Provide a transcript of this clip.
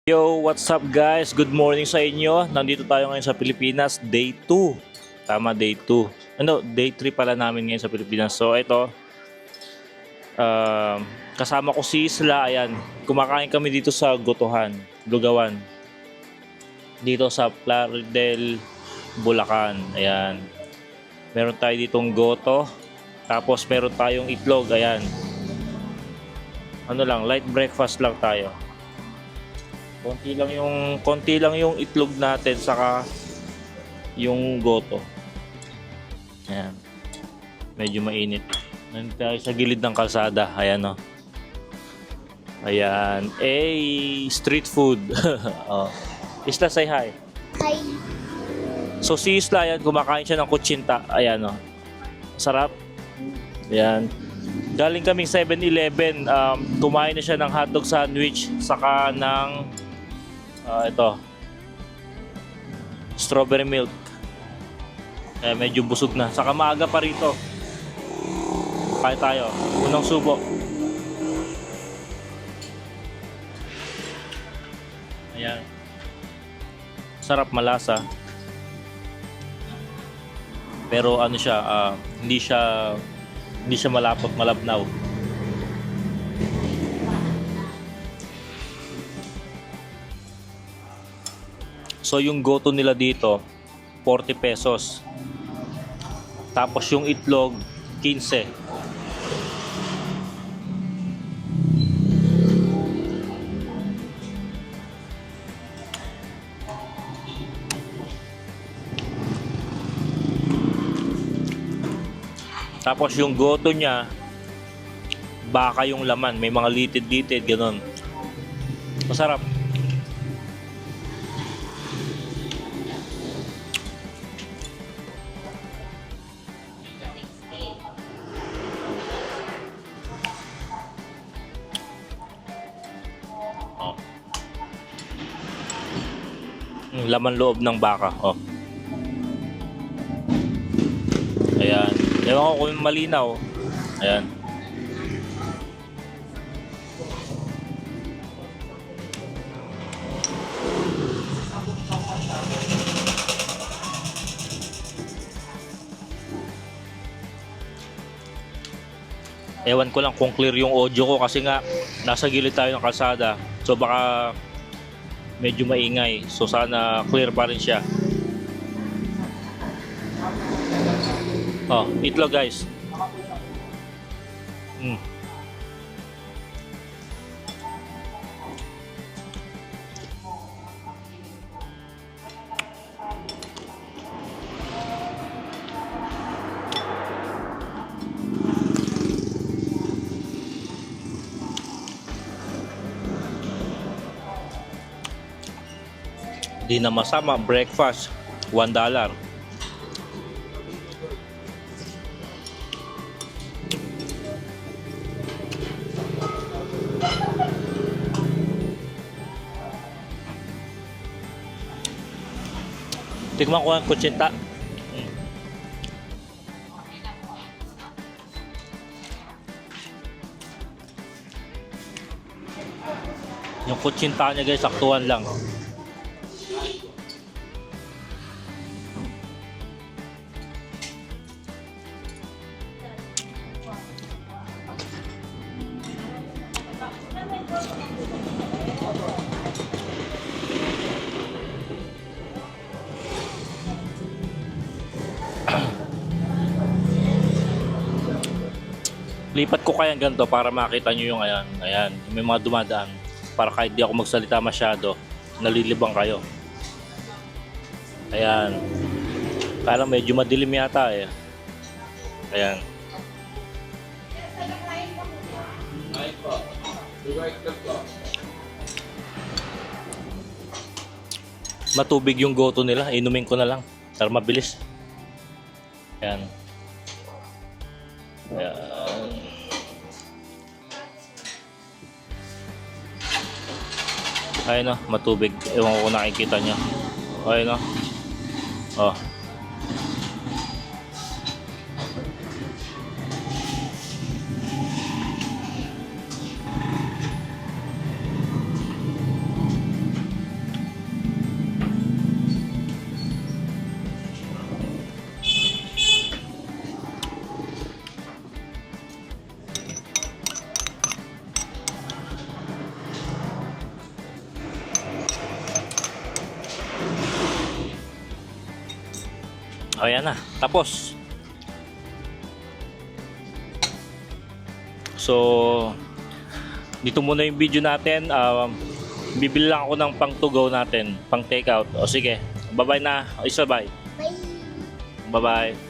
Yo, what's up guys? Good morning sa inyo. Nandito tayo ngayon sa Pilipinas, day 2. Tama, day 2. Day 3 pala namin ngayon sa Pilipinas. So ito, kasama ko si Isla. Ayan, kumakain kami dito sa Gotohan, Lugawan. Dito sa Plaridel, Bulacan. Ayan. Meron tayo ditong goto. Tapos meron tayong itlog. Ayan. Light breakfast lang tayo. Konti lang yung itlog natin saka yung goto. Ayan. Medyo mainit. Nandito tayo sa gilid ng kalsada. Ayan, oh. Ayan. Street food. Oh. Isla, say hi. Hi. So si Isla, ayan, kumakain siya ng kutsinta. Ayan, oh. Sarap. Ayan. Galing kaming 7-Eleven. Kumain na siya ng hotdog sandwich saka ng ito, strawberry milk. Medyo busog na. Saka maaga pa rito. Kain tayo. Unang subo. Ayan. Sarap, malasa. Pero ano siya, hindi siya malapot, malabnaw. So yung goto nila dito 40 pesos. Tapos yung itlog 15. Tapos yung goto niya baka yung laman, may mga litid-litid ganun. Masarap. Laman loob ng baka. Oh. Ayan. Ewan ko kung malinaw. Ayan. Ewan ko lang kung clear yung audio ko kasi nga nasa gilid tayo ng kalsada. So baka medyo maingay. So sana clear pa rin siya. Oh, itlog guys. Di na masama, breakfast $1. Tikman ko ang kutsinta. Yung kutsinta niya guys, saktuhan lang. Lipat ko kaya ganito para makita nyo yung ayan, may mga dumadaan para kahit di ako magsalita masyado nalilibang kayo. Ayan, kaya lang medyo madilim yata eh. Ayan. Matubig yung goto nila, inumin ko na lang para mabilis. Ayan. Ayan. Ayun, matubig. Ewan ko kung nakikita nyo. Ayun, oh. Ayan na, tapos. So, dito muna yung video natin. Bibili lang ako ng pang to go natin, pang take out. O sige, bye-bye na. O isa bye. Bye! Bye-bye.